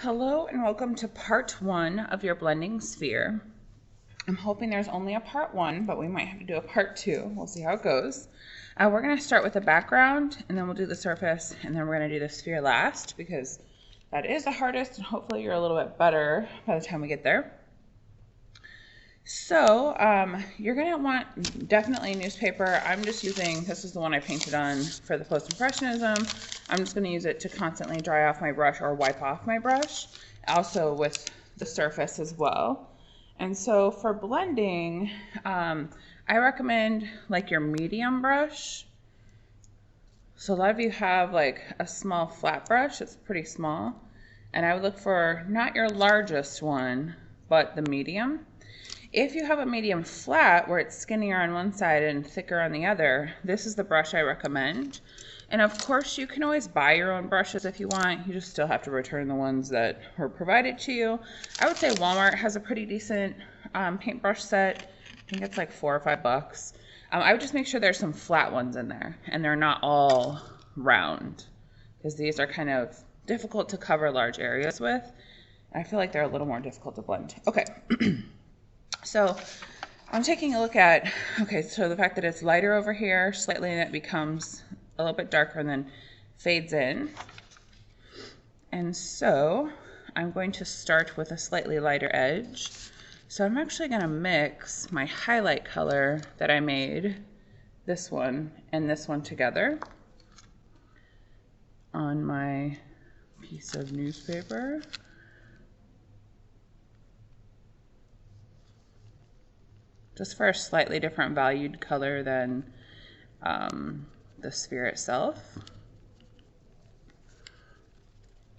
Hello and welcome to part one of your blending sphere. I'm hoping there's only a part one, but we might have to do a part two. We'll see how it goes. We're going to start with the background and then we'll do the surface and then we're going to do the sphere last because that is the hardest and hopefully you're a little bit better by the time we get there. So you're going to want definitely newspaper. I'm just using, this is the one I painted on for the post-impressionism. I'm just going to use it to constantly dry off my brush or wipe off my brush, also with the surface as well. And so for blending, I recommend like your medium brush. So a lot of you have like a small flat brush, it's pretty small. And I would look for not your largest one, but the medium. If you have a medium flat where it's skinnier on one side and thicker on the other, this is the brush I recommend. And of course you can always buy your own brushes if you want. You just still have to return the ones that were provided to you. I would say Walmart has a pretty decent paintbrush set. I think it's like $4 or $5. I would just make sure there's some flat ones in there and they're not all round because these are kind of difficult to cover large areas with. I feel like they're a little more difficult to blend. Okay. So I'm taking a look at, okay, so the fact that it's lighter over here slightly and it becomes a little bit darker and then fades in. And so I'm going to start with a slightly lighter edge. So I'm actually going to mix my highlight color that I made, this one and this one together on my piece of newspaper. Just for a slightly different valued color than the sphere itself.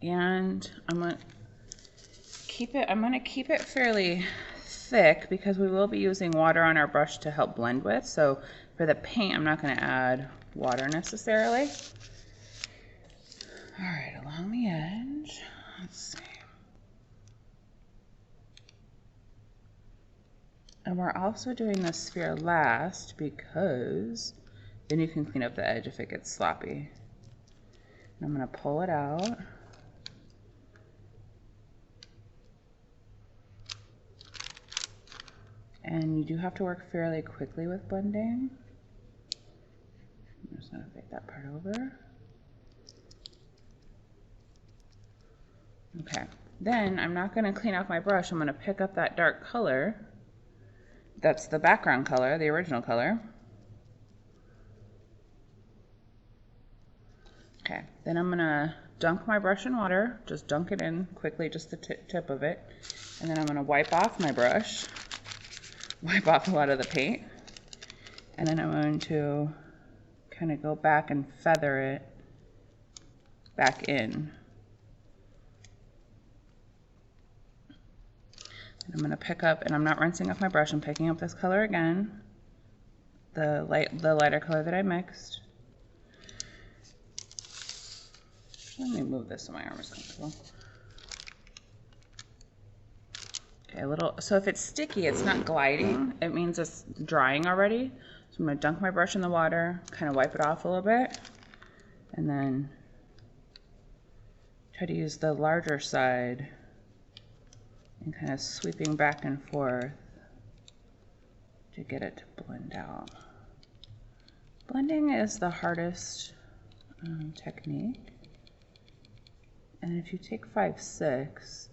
And I'm going to keep it fairly thick because we will be using water on our brush to help blend with. So for the paint, I'm not going to add water necessarily. All right, along the edge, let's see. And we're also doing the sphere last because then you can clean up the edge if it gets sloppy. And I'm going to pull it out. And you do have to work fairly quickly with blending. I'm just going to fade that part over. Okay, then I'm not going to clean off my brush. I'm going to pick up that dark color. That's the background color, the original color. Okay, then I'm gonna dunk my brush in water, just dunk it in quickly, just the tip of it. And then I'm gonna wipe off my brush, wipe off a lot of the paint. And then I'm going to kind of go back and feather it back in. And I'm going to pick up, and I'm not rinsing off my brush, I'm picking up this color again, the lighter color that I mixed. Let me move this so my arm is comfortable. Okay, so if it's sticky, it's not gliding, it means it's drying already. So I'm going to dunk my brush in the water, kind of wipe it off a little bit, and then try to use the larger side and kind of sweeping back and forth to get it to blend out. Blending is the hardest technique. And if you take 5-6,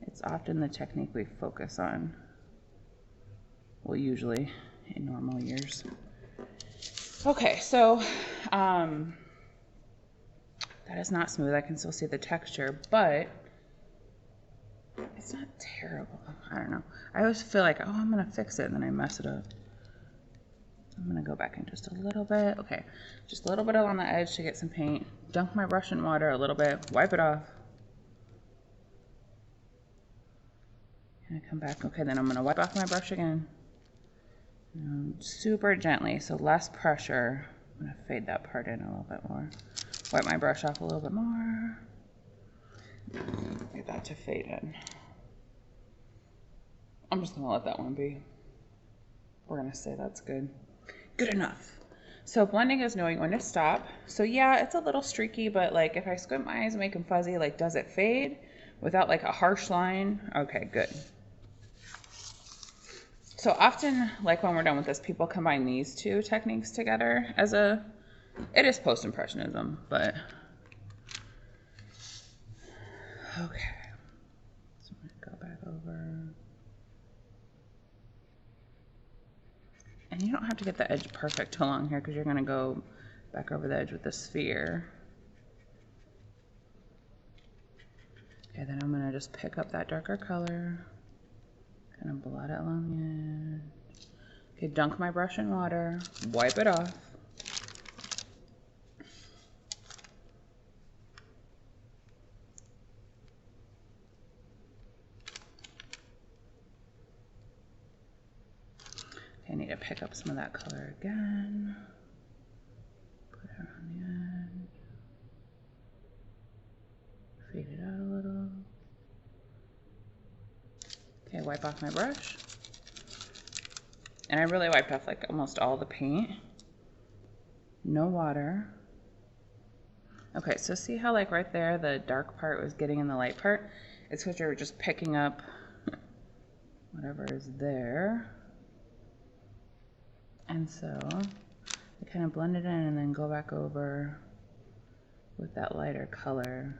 it's often the technique we focus on. Well, usually in normal years. Okay, so that is not smooth. I can still see the texture, but it's not terrible. I don't know. I always feel like, oh, I'm going to fix it, and then I mess it up. I'm going to go back in just a little bit. Okay, just a little bit along the edge to get some paint. Dunk my brush in water a little bit. Wipe it off. And I come back. Okay, then I'm going to wipe off my brush again. Super gently, so less pressure. I'm going to fade that part in a little bit more. Wipe my brush off a little bit more. Get that to fade in. I'm just gonna let that one be. We're gonna say that's good. Good enough. So blending is knowing when to stop. So yeah, it's a little streaky, but like if I squint my eyes and make them fuzzy, like does it fade? without like a harsh line. Okay, good. So often, like when we're done with this, people combine these two techniques together as a, it is post-impressionism, but okay. So I'm gonna go back over. And you don't have to get the edge perfect along here because you're gonna go back over the edge with the sphere. Okay, then I'm gonna just pick up that darker color, kind of blot it along the edge. Okay, dunk my brush in water, wipe it off. Okay, I need to pick up some of that color again. Put it around the edge. Fade it out a little. Okay, wipe off my brush. And I really wiped off like almost all the paint. No water. Okay, so see how like right there the dark part was getting in the light part? It's because you're just picking up whatever is there. And so I kind of blend it in and then go back over with that lighter color.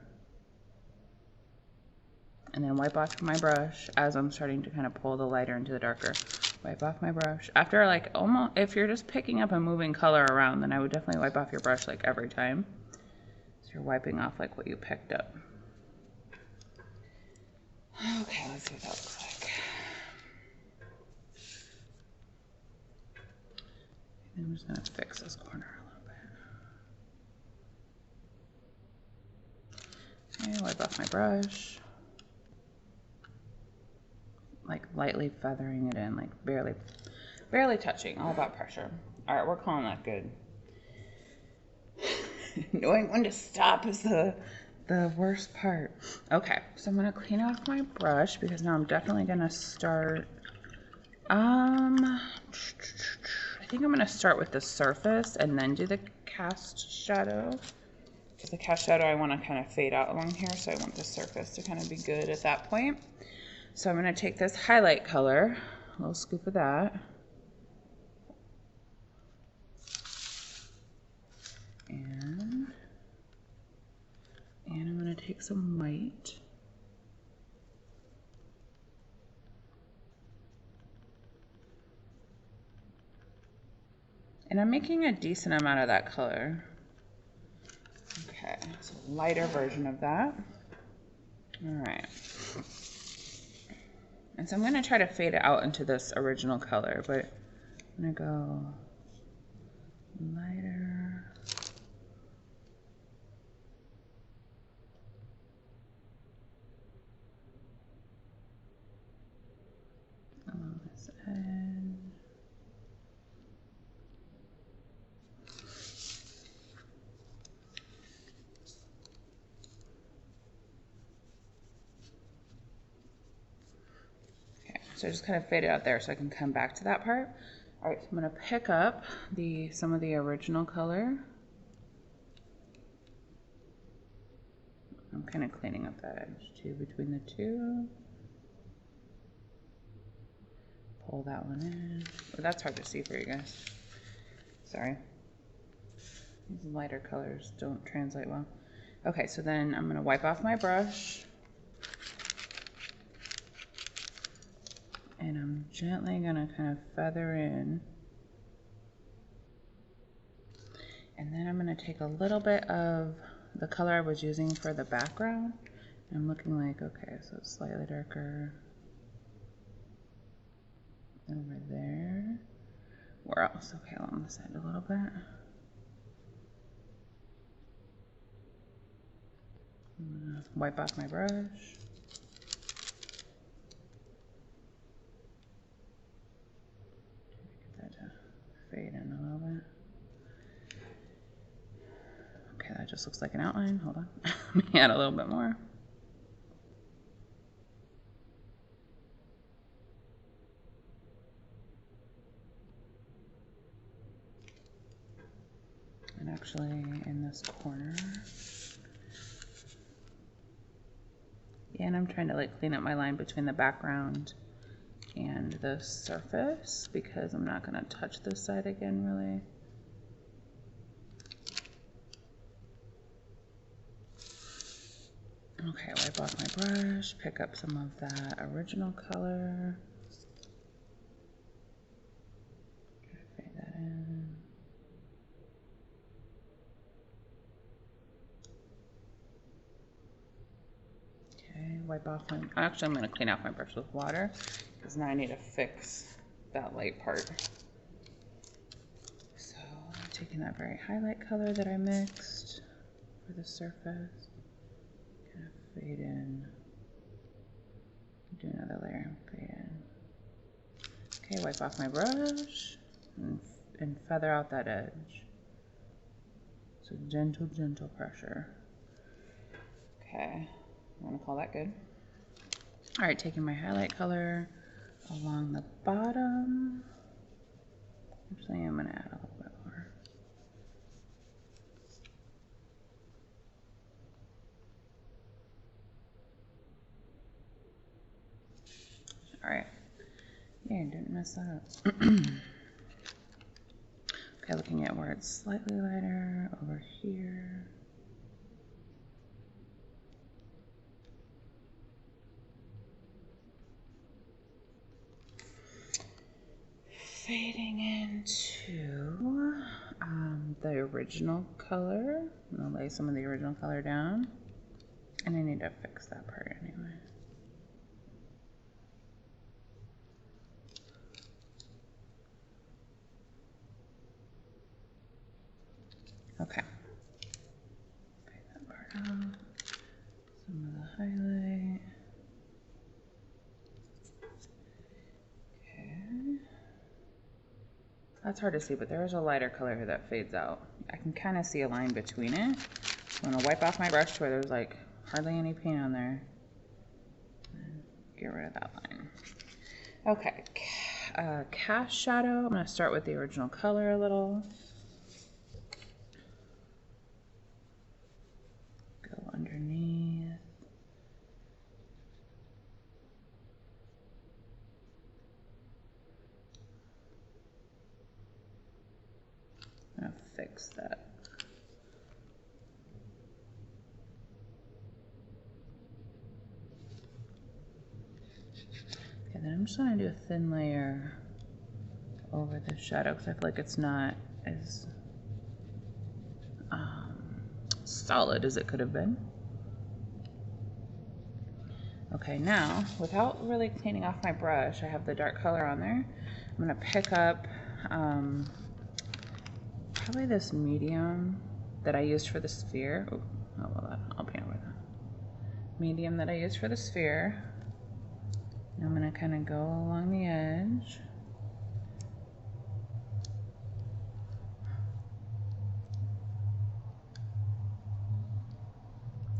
And then wipe off my brush as I'm starting to kind of pull the lighter into the darker. Wipe off my brush. After like almost, if you're just picking up a moving color around, then I would definitely wipe off your brush like every time. So you're wiping off like what you picked up. Okay, let's see what that looks like. I'm just gonna fix this corner a little bit. Okay, wipe off my brush. Like lightly feathering it in, like barely touching, all about pressure. All right, we're calling that good. Knowing when to stop is the worst part. Okay, so I'm gonna clean off my brush because now I'm definitely gonna start, I think I'm gonna start with the surface and then do the cast shadow. Because the cast shadow I wanna kind of fade out along here, so I want the surface to kind of be good at that point. So I'm going to take this highlight color, a little scoop of that, and I'm going to take some white, and I'm making a decent amount of that color. Okay, so lighter version of that. All right. And so I'm going to try to fade it out into this original color, but I'm going to go lighter. Along this edge. So I just kind of fade it out there so I can come back to that part. All right, so I'm gonna pick up some of the original color. I'm kind of cleaning up that edge too between the two. Pull that one in. Oh, that's hard to see for you guys. Sorry. These lighter colors don't translate well. Okay, so then I'm gonna wipe off my brush. And I'm gently gonna kind of feather in. And then I'm gonna take a little bit of the color I was using for the background. I'm looking like, okay, so it's slightly darker. Over there. Where else? Okay, along the side a little bit. I'm gonna wipe off my brush. Get that to fade in a little bit. Okay, that just looks like an outline. Hold on. Let me add a little bit more. And actually in this corner, And I'm trying to like clean up my line between the background and the surface because I'm not going to touch this side again really. Okay, wipe off my brush, pick up some of that original color. Fade that in. Okay, wipe off my, actually I'm going to clean off my brush with water because now I need to fix that light part. So I'm taking that very highlight color that I mixed for the surface. Fade in, do another layer, fade in. Okay, wipe off my brush and feather out that edge. So gentle, gentle pressure. Okay, I'm gonna call that good. All right, taking my highlight color along the bottom. Actually, I'm gonna add a little bit more. All right. Yeah, didn't mess that up. Okay, looking at where it's slightly lighter over here. Fading into the original color. I'm gonna lay some of the original color down. And I need to fix that part anyway. Okay. Fade that part out. Some of the highlight. Okay. That's hard to see, but there is a lighter color here that fades out. I can kind of see a line between it. I'm gonna wipe off my brush to where there's like hardly any paint on there. And get rid of that line. Okay, cast shadow. I'm gonna start with the original color a little. Go underneath. I'm gonna fix that. Okay, then I'm just gonna do a thin layer over the shadow because I feel like it's not as solid as it could have been. Okay, now without really cleaning off my brush, I have the dark color on there. I'm gonna pick up probably this medium that I used for the sphere. Oh, well, I'll paint over that. Medium that I used for the sphere. And I'm gonna kind of go along the edge.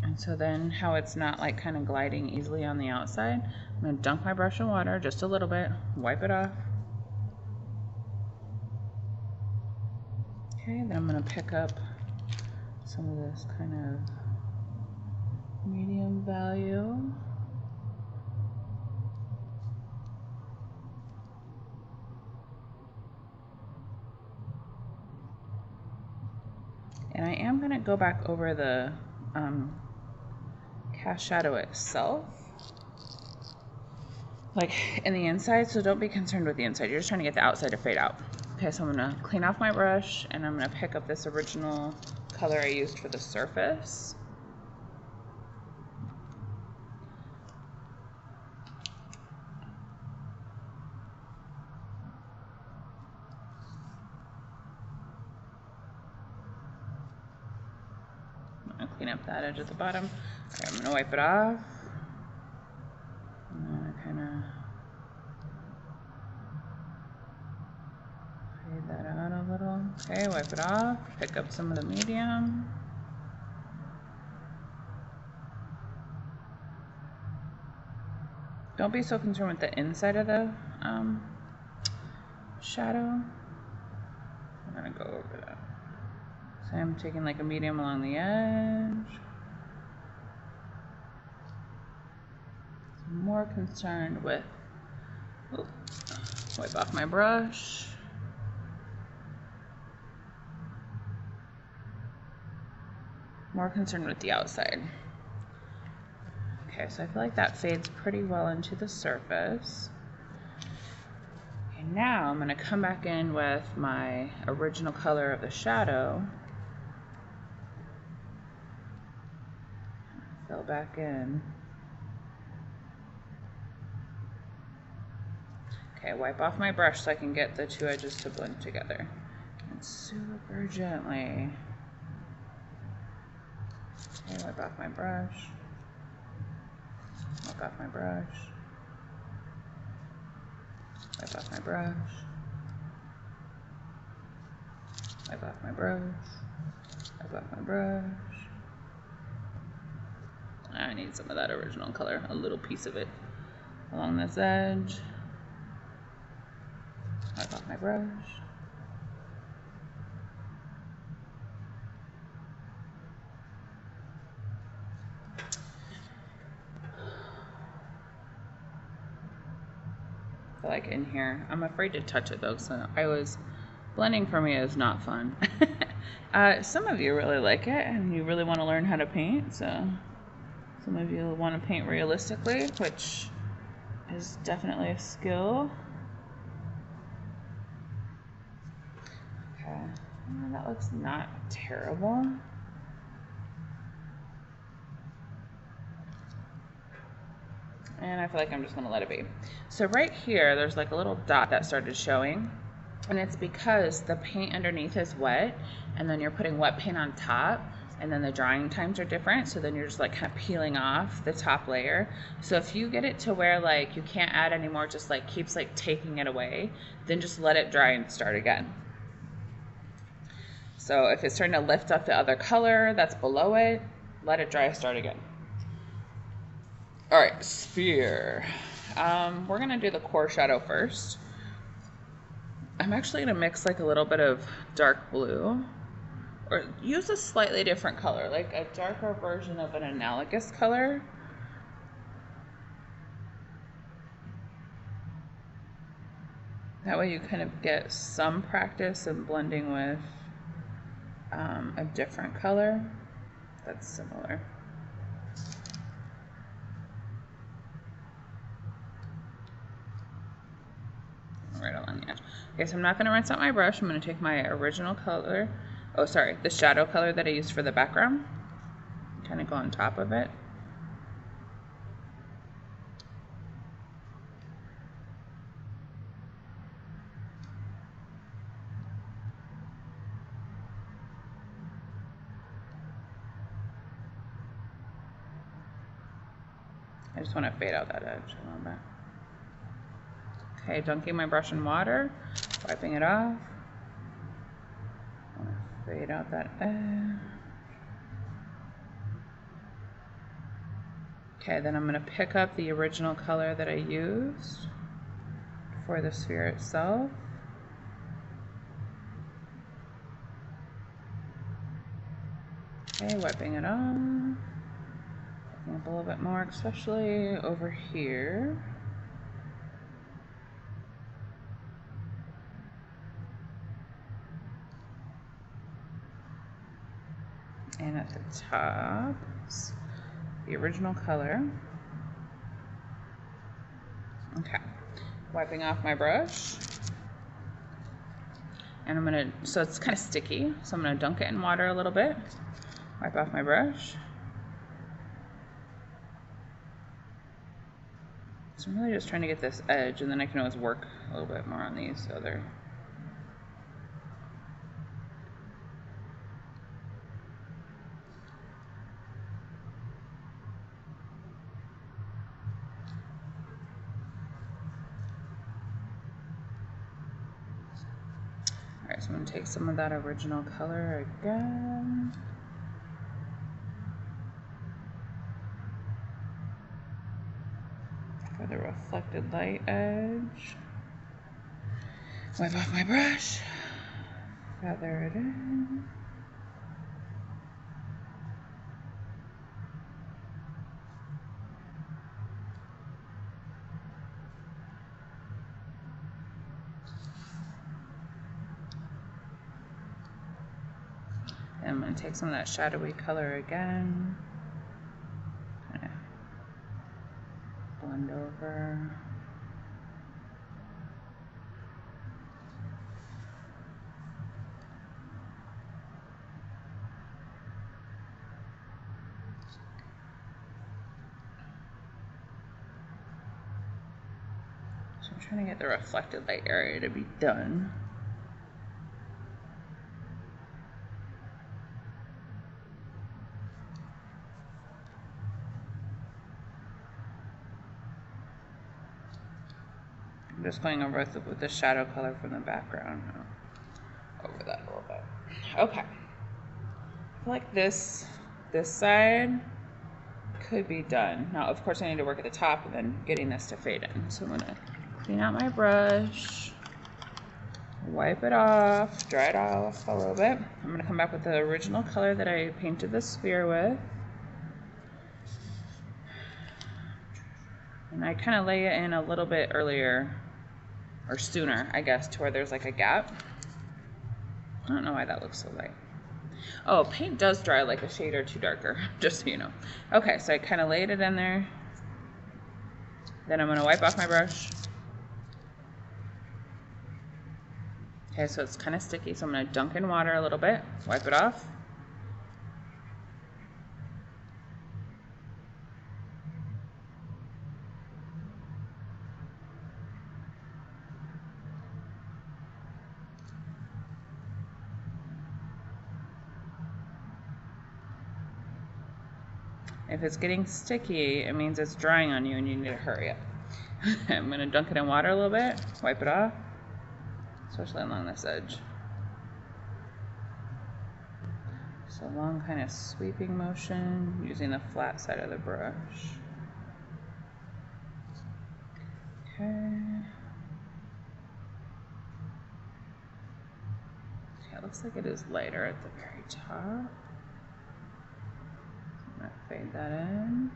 And so then how it's not like kind of gliding easily on the outside, I'm gonna dunk my brush in water just a little bit, wipe it off. Okay, then I'm gonna pick up some of this kind of medium value. And I am gonna go back over the cast shadow itself, like in the inside, so don't be concerned with the inside. You're just trying to get the outside to fade out. Okay, so I'm gonna clean off my brush and I'm gonna pick up this original color I used for the surface. I'm gonna clean up that edge at the bottom. Okay, I'm gonna wipe it off. I'm gonna kind of fade that out a little. Okay, wipe it off. Pick up some of the medium. Don't be so concerned with the inside of the shadow. I'm gonna go over that. So I'm taking like a medium along the edge. more concerned with, wipe off my brush. More concerned with the outside. Okay, so I feel like that fades pretty well into the surface. Okay, now I'm going to come back in with my original color of the shadow. Fill back in. Okay, wipe off my brush so I can get the two edges to blend together. And super gently. Okay, wipe off my brush. Wipe off my brush. Wipe off my brush. Wipe off my brush. Wipe off my brush. I need some of that original color, a little piece of it along this edge. Wipe off my brush. I feel like in here, I'm afraid to touch it though, so blending for me is not fun. Some of you really like it and you really want to learn how to paint, so some of you want to paint realistically, which is definitely a skill. Okay, that looks not terrible. And I feel like I'm just gonna let it be. So right here, there's like a little dot that started showing, and it's because the paint underneath is wet, and then you're putting wet paint on top, and then the drying times are different, so then you're just like kind of peeling off the top layer. So if you get it to where like you can't add anymore, just like keeps like taking it away, then just let it dry and start again. So if it's starting to lift up the other color that's below it, let it dry, start again. All right, sphere. We're gonna do the core shadow first. I'm actually gonna mix like a little bit of dark blue, or use a slightly different color, like a darker version of an analogous color. That way you kind of get some practice in blending with a different color that's similar. Right along the edge. Okay, so I'm not going to rinse out my brush. I'm going to take my original color, oh sorry, the shadow color that I used for the background, kind of go on top of it. I just want to fade out that edge a little bit. Okay, dunking my brush in water, wiping it off. I want to fade out that edge. Okay, then I'm going to pick up the original color that I used for the sphere itself. Okay, wiping it off. Picking up a little bit more, especially over here. And at the top, the original color. Okay, wiping off my brush. And I'm gonna, so it's kind of sticky, so I'm gonna dunk it in water a little bit. Wipe off my brush. So I'm really just trying to get this edge, and then I can always work a little bit more on these other. Alright, so I'm going to take some of that original color again. For the reflected light edge. Wipe off my brush. Feather it in. I'm going to take some of that shadowy color again. Kind of blend over. So I'm trying to get the reflected light area to be done. I'm just going over with the shadow color from the background. Over that a little bit. Okay. I feel like this side could be done. Now, of course, I need to work at the top and then getting this to fade in. So I'm going to clean out my brush, wipe it off, dry it off a little bit. I'm going to come back with the original color that I painted the sphere with. And I kind of lay it in a little bit earlier, or sooner, I guess, to where there's like a gap. I don't know why that looks so light. Oh, paint does dry like a shade or two darker, just so you know. Okay, so I kind of laid it in there. Then I'm going to wipe off my brush. Okay, so it's kind of sticky, so I'm going to dunk in water a little bit, wipe it off. If it's getting sticky, it means it's drying on you and you need to hurry up. I'm going to dunk it in water a little bit, wipe it off, especially along this edge. So long kind of sweeping motion using the flat side of the brush. Okay. Yeah, it looks like it is lighter at the very top. I'm going to fade that in.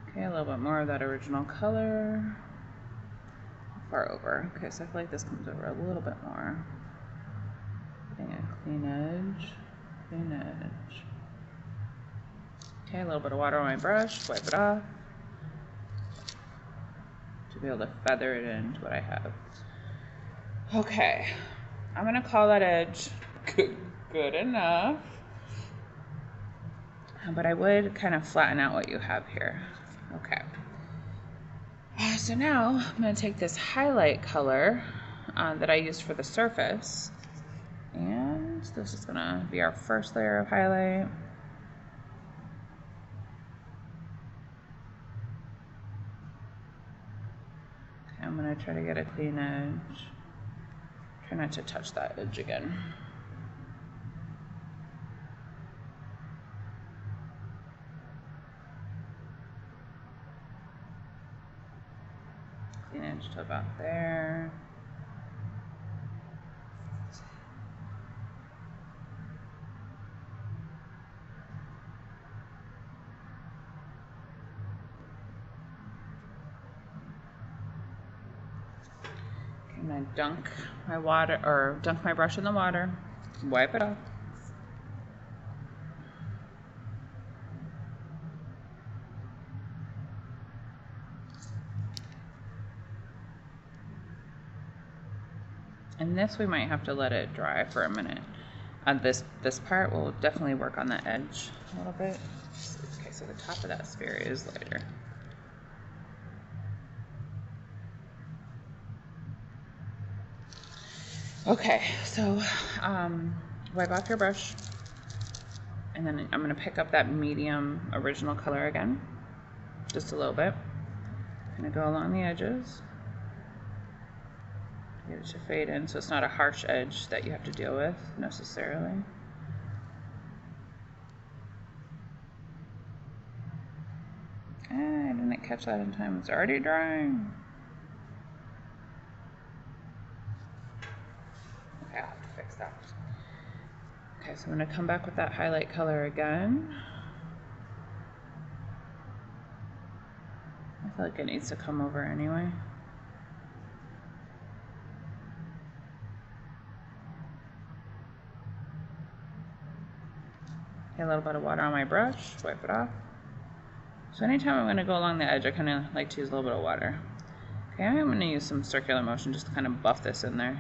Okay, a little bit more of that original color. How far over? Okay, so I feel like this comes over a little bit more. Getting a clean edge. Clean edge. Okay, a little bit of water on my brush, wipe it off. To be able to feather it into what I have. Okay, I'm gonna call that edge good enough. But I would kind of flatten out what you have here. Okay. So now I'm going to take this highlight color that I used for the surface, and this is going to be our first layer of highlight. Okay, I'm going to try to get a clean edge. Try not to touch that edge again. Clean edge to about there. I'm gonna dunk my brush in the water, wipe it off. And this we might have to let it dry for a minute. This part will definitely work on the edge a little bit. Okay, so the top of that sphere is lighter. Okay, so wipe off your brush, and then I'm going to pick up that medium original color again, just a little bit. I'm going to go along the edges. Get it to fade in so it's not a harsh edge that you have to deal with necessarily. I didn't catch that in time. It's already drying. Okay, I'll have to fix that. Okay, so I'm going to come back with that highlight color again. I feel like it needs to come over anyway. Okay, a little bit of water on my brush, wipe it off. So anytime I'm gonna go along the edge, I kind of like to use a little bit of water. Okay, I'm gonna use some circular motion just to kind of buff this in there.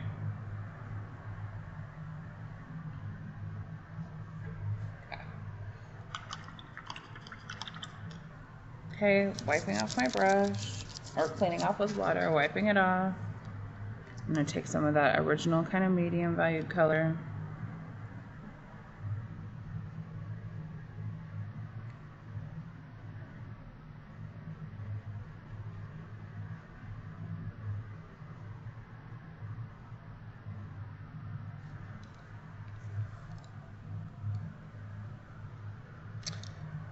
Okay, wiping off my brush, or cleaning off with water, wiping it off. I'm gonna take some of that original kind of medium valued color.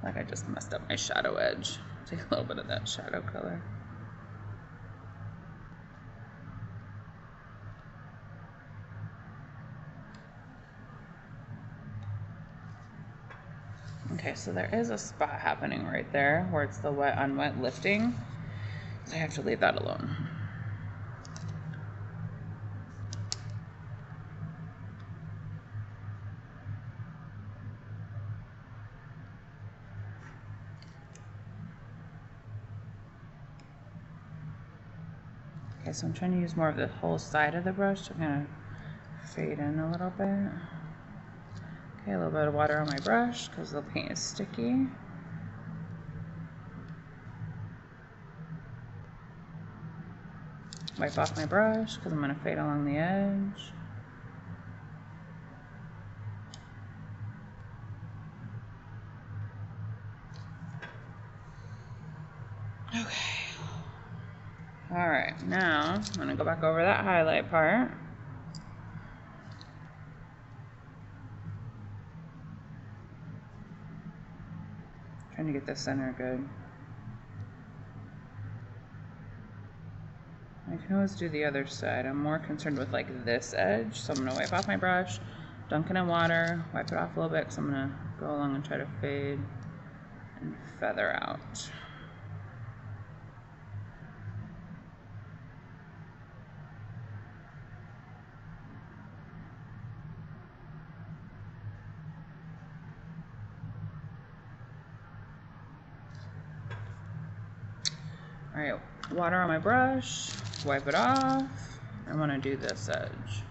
Like I just messed up my shadow edge. Take a little bit of that shadow color. Okay, so there is a spot happening right there where it's the wet on wet lifting. So I have to leave that alone. Okay, so I'm trying to use more of the whole side of the brush to kind of fade in a little bit. Okay, a little bit of water on my brush because the paint is sticky. Wipe off my brush because I'm going to fade along the edge. Okay. All right, now I'm going to go back over that highlight part. Trying to get the center good. I can always do the other side. I'm more concerned with like this edge, so I'm going to wipe off my brush, dunk it in water, wipe it off a little bit because I'm going to go along and try to fade and feather out. All right, water on my brush, wipe it off. I want to do this edge.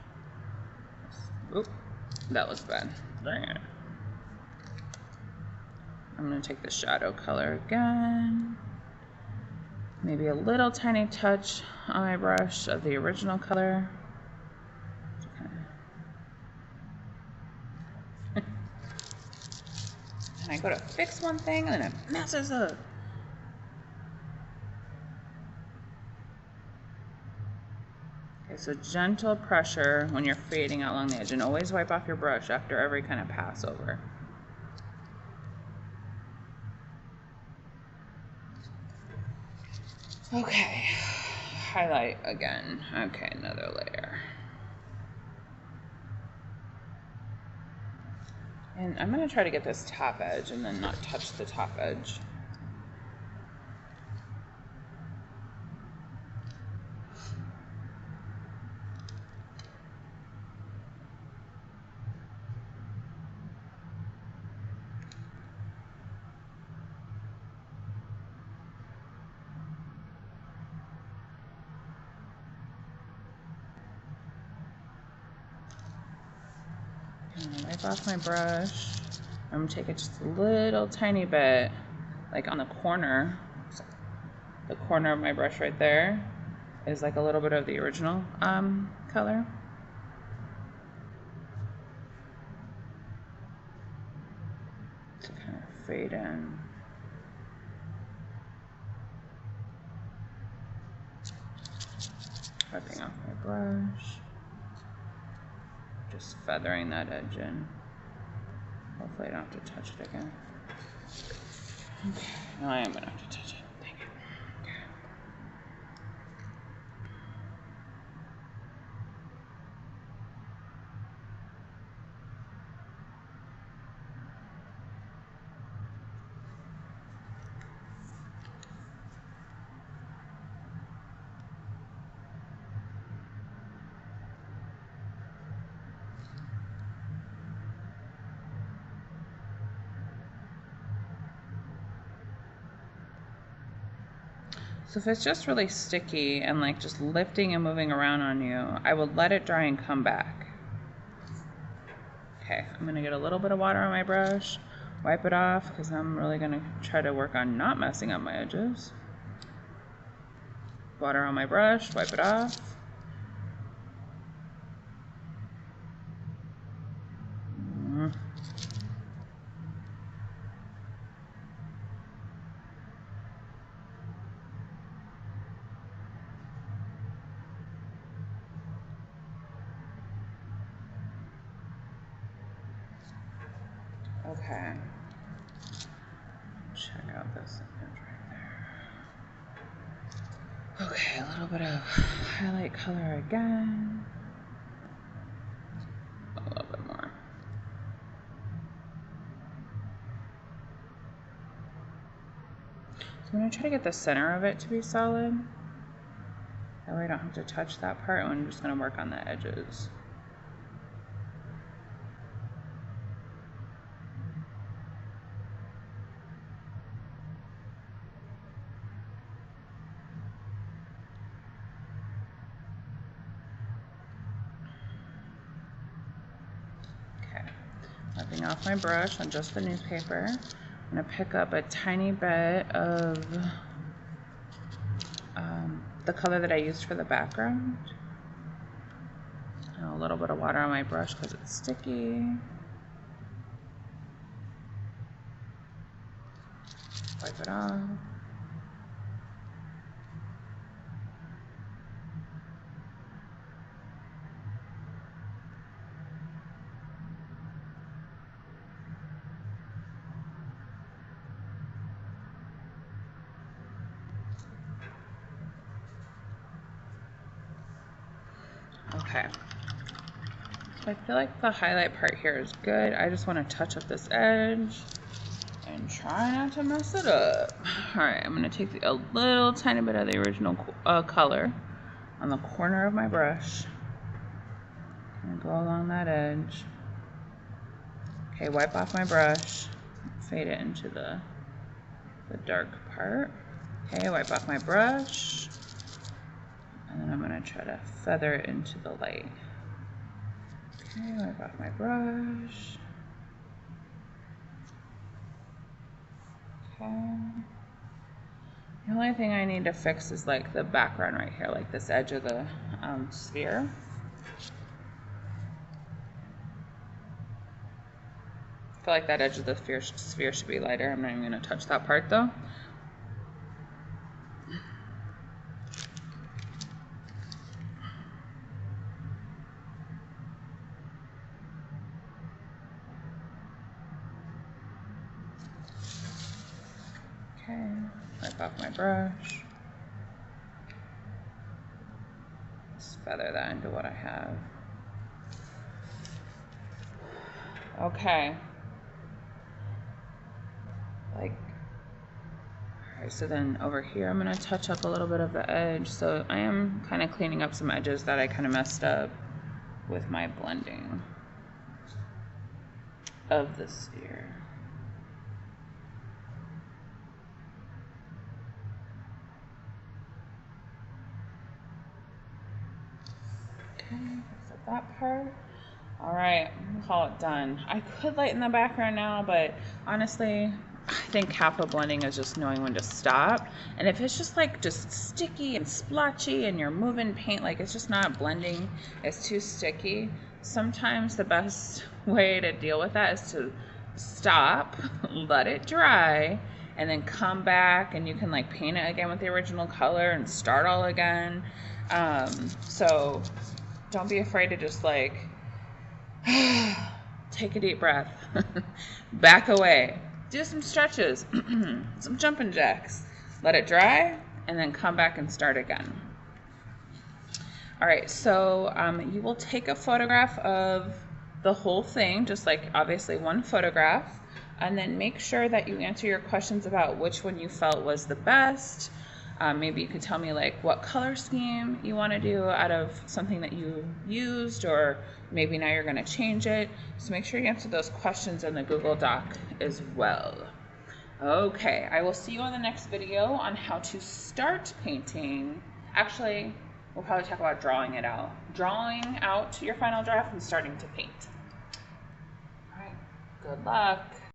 Oop, that was bad. Dang it. I'm going to take the shadow color again. Maybe a little tiny touch on my brush of the original color. And I go to fix one thing and then it messes up. Okay, so gentle pressure when you're fading out along the edge, and always wipe off your brush after every kind of pass over. Okay, highlight again. Okay, another layer. And I'm gonna try to get this top edge and then not touch the top edge. I'm gonna wipe off my brush. I'm gonna take it just a little tiny bit, like on the corner. The corner of my brush right there is like a little bit of the original color. To kind of fade in. Wiping off my brush. Just feathering that edge in. Hopefully I don't have to touch it again. Okay, now I am gonna have to touch it. Dang it. Okay. So if it's just really sticky and like just lifting and moving around on you, I would let it dry and come back. Okay, I'm gonna get a little bit of water on my brush, wipe it off, because I'm really gonna try to work on not messing up my edges. Water on my brush, wipe it off. Okay. Check out this image right there. Okay, a little bit of highlight color again. A little bit more. So I'm going to try to get the center of it to be solid. That way I don't have to touch that part, and I'm just going to work on the edges. Wiping off my brush on just the newspaper. I'm going to pick up a tiny bit of the color that I used for the background. And a little bit of water on my brush because it's sticky. Wipe it off. Okay, so I feel like the highlight part here is good. I just want to touch up this edge and try not to mess it up. All right, I'm going to take a little tiny bit of the original color on the corner of my brush and go along that edge. Okay, wipe off my brush, fade it into the dark part. Okay, wipe off my brush. And then I'm going to try to feather it into the light. Okay, wipe off my brush. Okay. The only thing I need to fix is like the background right here, like this edge of the sphere. I feel like that edge of the sphere should be lighter. I'm not even going to touch that part though. Okay, wipe off my brush. Just feather that into what I have. Okay. Alright, so then over here I'm going to touch up a little bit of the edge. So I am kind of cleaning up some edges that I kind of messed up with my blending of the sphere. Okay, that's that part. All right, we'll call it done. I could lighten the background now, but honestly, I think half of blending is just knowing when to stop. And if it's just like just sticky and splotchy and you're moving paint like it's just not blending, it's too sticky, sometimes the best way to deal with that is to stop, let it dry, and then come back and you can like paint it again with the original color and start all again. So don't be afraid to just like take a deep breath, back away, do some stretches, some jumping jacks, let it dry, and then come back and start again. All right, so you will take a photograph of the whole thing, just like obviously one photograph, and then make sure that you answer your questions about which one you felt was the best. Maybe you could tell me like what color scheme you want to do out of something that you used, or maybe now you're going to change it. So make sure you answer those questions in the Google Doc as well. Okay, I will see you on the next video on how to start painting. Actually, we'll probably talk about drawing it out. Drawing out your final draft and starting to paint. All right, good luck.